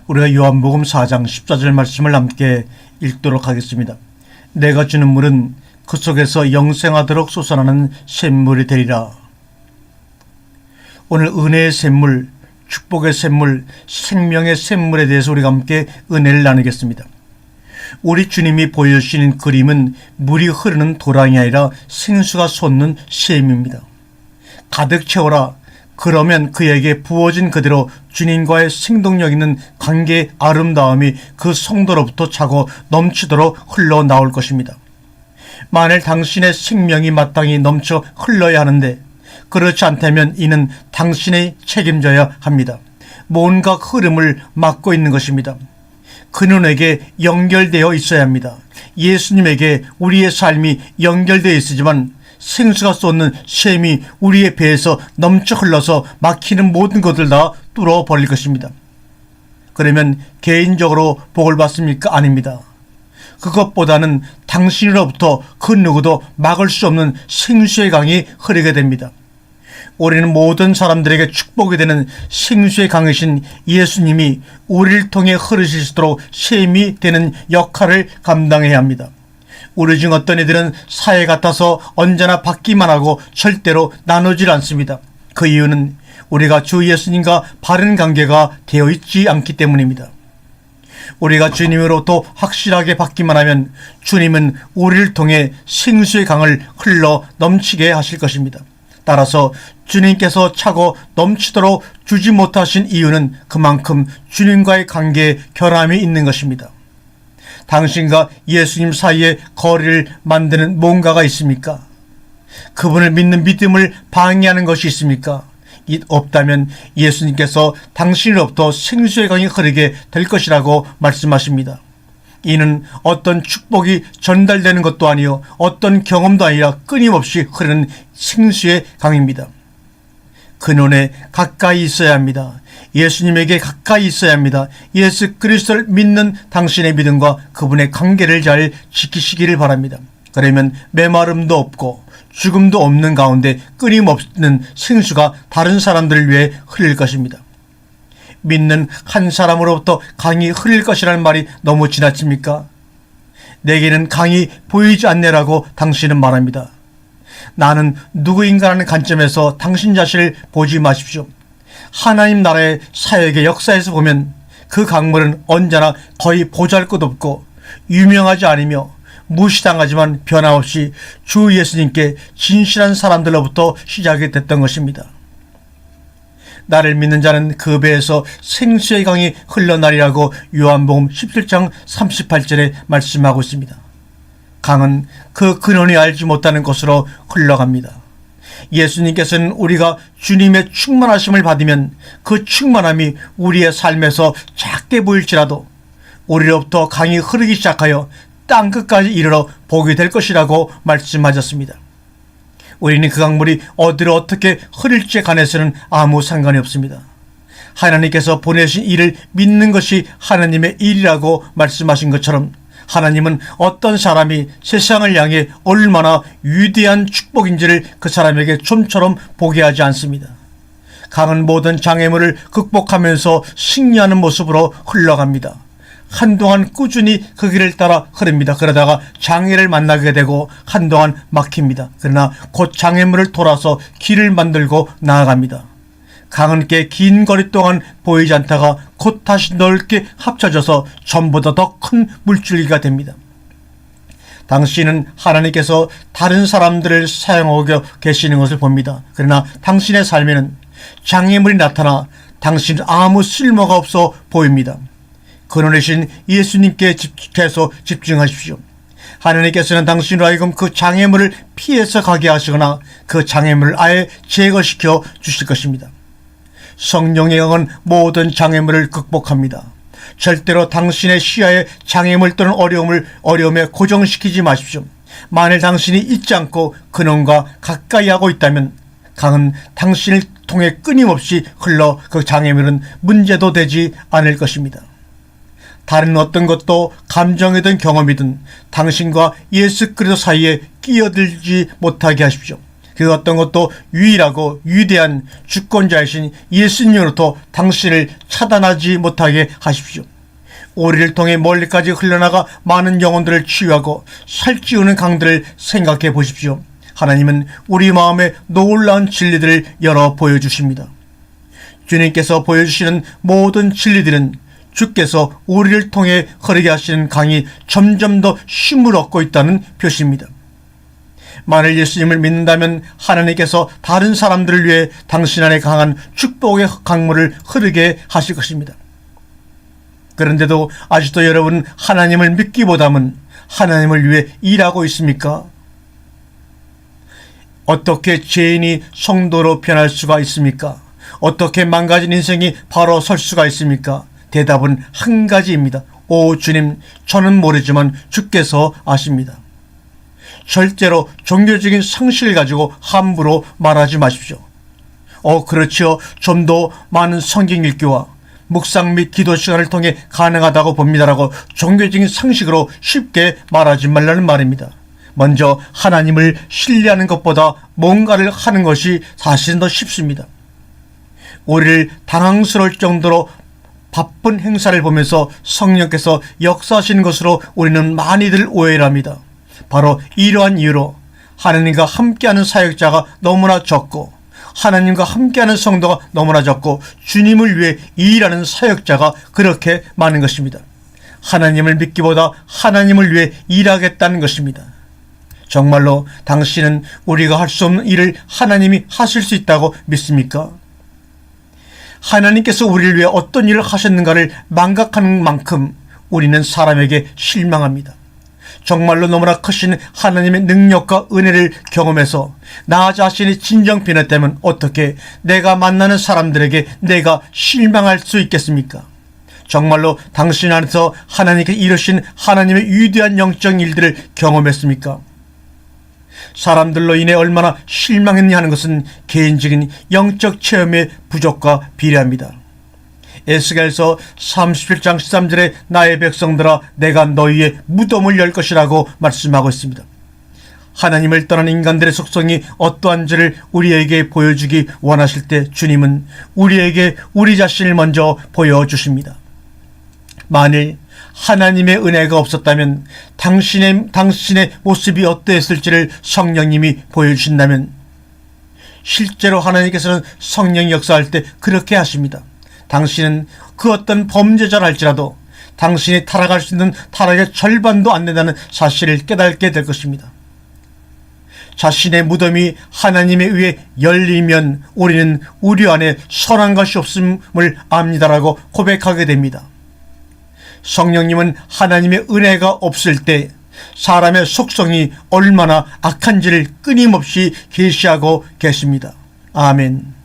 우리가 요한복음 4장 14절 말씀을 함께 읽도록 하겠습니다. 내가 주는 물은 그 속에서 영생하도록 솟아나는 샘물이 되리라. 오늘 은혜의 샘물, 축복의 샘물, 생명의 샘물에 대해서 우리가 함께 은혜를 나누겠습니다. 우리 주님이 보여주시는 그림은 물이 흐르는 도랑이 아니라 생수가 솟는 샘입니다. 가득 채워라. 그러면 그에게 부어진 그대로 주님과의 생동력 있는 관계의 아름다움이 그 성도로부터 차고 넘치도록 흘러나올 것입니다. 만일 당신의 생명이 마땅히 넘쳐 흘러야 하는데 그렇지 않다면 이는 당신이 책임져야 합니다. 뭔가 흐름을 막고 있는 것입니다. 그분에게 연결되어 있어야 합니다. 예수님에게 우리의 삶이 연결되어 있으지만 생수가 쏟는 샘이 우리의 배에서 넘쳐 흘러서 막히는 모든 것들 다 뚫어버릴 것입니다. 그러면 개인적으로 복을 받습니까? 아닙니다. 그것보다는 당신으로부터 그 누구도 막을 수 없는 생수의 강이 흐르게 됩니다. 우리는 모든 사람들에게 축복이 되는 생수의 강이신 예수님이 우리를 통해 흐르실 수 있도록 샘이 되는 역할을 감당해야 합니다. 우리 중 어떤 이들은 사회 같아서 언제나 받기만 하고 절대로 나누질 않습니다. 그 이유는 우리가 주 예수님과 바른 관계가 되어 있지 않기 때문입니다. 우리가 주님으로부터 확실하게 받기만 하면 주님은 우리를 통해 생수의 강을 흘러 넘치게 하실 것입니다. 따라서 주님께서 차고 넘치도록 주지 못하신 이유는 그만큼 주님과의 관계에 결함이 있는 것입니다. 당신과 예수님 사이에 거리를 만드는 뭔가가 있습니까? 그분을 믿는 믿음을 방해하는 것이 있습니까? 없다면 예수님께서 당신으로부터 생수의 강이 흐르게 될 것이라고 말씀하십니다. 이는 어떤 축복이 전달되는 것도 아니요 어떤 경험도 아니라 끊임없이 흐르는 생수의 강입니다. 그분에 가까이 있어야 합니다. 예수님에게 가까이 있어야 합니다. 예수 그리스도를 믿는 당신의 믿음과 그분의 관계를 잘 지키시기를 바랍니다. 그러면 메마름도 없고 죽음도 없는 가운데 끊임없는 생수가 다른 사람들을 위해 흐를 것입니다. 믿는 한 사람으로부터 강이 흐를 것이라는 말이 너무 지나칩니까? 내게는 강이 보이지 않네라고 당신은 말합니다. 나는 누구인가라는 관점에서 당신 자신을 보지 마십시오. 하나님 나라의 사역의 역사에서 보면 그 강물은 언제나 거의 보잘것없고 유명하지 않으며 무시당하지만 변함없이 주 예수님께 진실한 사람들로부터 시작이 됐던 것입니다. 나를 믿는 자는 그 배에서 생수의 강이 흘러나리라고 요한복음 17장 38절에 말씀하고 있습니다. 강은 그 근원이 알지 못하는 곳으로 흘러갑니다. 예수님께서는 우리가 주님의 충만하심을 받으면 그 충만함이 우리의 삶에서 작게 보일지라도 우리로부터 강이 흐르기 시작하여 땅끝까지 이르러 보게 될 것이라고 말씀하셨습니다. 우리는 그 강물이 어디로 어떻게 흐를지에 관해서는 아무 상관이 없습니다. 하나님께서 보내신 일을 믿는 것이 하나님의 일이라고 말씀하신 것처럼 하나님은 어떤 사람이 세상을 향해 얼마나 위대한 축복인지를 그 사람에게 좀처럼 보게 하지 않습니다. 강은 모든 장애물을 극복하면서 승리하는 모습으로 흘러갑니다. 한동안 꾸준히 그 길을 따라 흐릅니다. 그러다가 장애를 만나게 되고 한동안 막힙니다. 그러나 곧 장애물을 돌아서 길을 만들고 나아갑니다. 강은 꽤 긴 거리 동안 보이지 않다가 곧 다시 넓게 합쳐져서 전보다 더 큰 물줄기가 됩니다. 당신은 하나님께서 다른 사람들을 사용하고 계시는 것을 봅니다. 그러나 당신의 삶에는 장애물이 나타나 당신은 아무 쓸모가 없어 보입니다. 근원이신 예수님께 계속 집중하십시오. 하나님께서는 당신으로 하여금 그 장애물을 피해서 가게 하시거나 그 장애물을 아예 제거시켜 주실 것입니다. 성령의 영은 모든 장애물을 극복합니다. 절대로 당신의 시야에 장애물 또는 어려움에 고정시키지 마십시오. 만일 당신이 잊지 않고 그놈과 가까이 하고 있다면 강은 당신을 통해 끊임없이 흘러 그 장애물은 문제도 되지 않을 것입니다. 다른 어떤 것도 감정이든 경험이든 당신과 예수 그리스도 사이에 끼어들지 못하게 하십시오. 그 어떤 것도 유일하고 위대한 주권자이신 예수님으로부터 당신을 차단하지 못하게 하십시오. 우리를 통해 멀리까지 흘러나가 많은 영혼들을 치유하고 살찌우는 강들을 생각해 보십시오. 하나님은 우리 마음에 놀라운 진리들을 열어 보여주십니다. 주님께서 보여주시는 모든 진리들은 주께서 우리를 통해 흐르게 하시는 강이 점점 더 힘을 얻고 있다는 표시입니다. 만일 예수님을 믿는다면 하나님께서 다른 사람들을 위해 당신 안에 강한 축복의 강물을 흐르게 하실 것입니다. 그런데도 아직도 여러분 하나님을 믿기보다는 하나님을 위해 일하고 있습니까? 어떻게 죄인이 성도로 변할 수가 있습니까? 어떻게 망가진 인생이 바로 설 수가 있습니까? 대답은 한 가지입니다. 오 주님, 저는 모르지만 주께서 아십니다. 절대로 종교적인 상식을 가지고 함부로 말하지 마십시오. 그렇지요. 좀 더 많은 성경 읽기와 묵상 및 기도 시간을 통해 가능하다고 봅니다라고 종교적인 상식으로 쉽게 말하지 말라는 말입니다. 먼저 하나님을 신뢰하는 것보다 뭔가를 하는 것이 사실은 더 쉽습니다. 우리를 당황스러울 정도로 바쁜 행사를 보면서 성령께서 역사하시는 것으로 우리는 많이들 오해를 합니다. 바로 이러한 이유로 하나님과 함께하는 사역자가 너무나 적고 하나님과 함께하는 성도가 너무나 적고 주님을 위해 일하는 사역자가 그렇게 많은 것입니다. 하나님을 믿기보다 하나님을 위해 일하겠다는 것입니다. 정말로 당신은 우리가 할 수 없는 일을 하나님이 하실 수 있다고 믿습니까? 하나님께서 우리를 위해 어떤 일을 하셨는가를 망각하는 만큼 우리는 사람에게 실망합니다. 정말로 너무나 크신 하나님의 능력과 은혜를 경험해서 나 자신이 진정 변했다면 어떻게 내가 만나는 사람들에게 내가 실망할 수 있겠습니까? 정말로 당신 안에서 하나님께서 이루신 하나님의 위대한 영적 일들을 경험했습니까? 사람들로 인해 얼마나 실망했냐 하는 것은 개인적인 영적 체험의 부족과 비례합니다. 에스겔서 37장 13절에 나의 백성들아 내가 너희의 무덤을 열 것이라고 말씀하고 있습니다. 하나님을 떠난 인간들의 속성이 어떠한지를 우리에게 보여주기 원하실 때 주님은 우리에게 우리 자신을 먼저 보여주십니다. 만일 하나님의 은혜가 없었다면 당신의 모습이 어떠했을지를 성령님이 보여주신다면 실제로 하나님께서는 성령 역사할 때 그렇게 하십니다. 당신은 그 어떤 범죄자라 할지라도 당신이 타락할 수 있는 타락의 절반도 안 된다는 사실을 깨닫게 될 것입니다. 자신의 무덤이 하나님에 의해 열리면 우리는 우리 안에 선한 것이 없음을 압니다라고 고백하게 됩니다. 성령님은 하나님의 은혜가 없을 때 사람의 속성이 얼마나 악한지를 끊임없이 계시하고 계십니다. 아멘.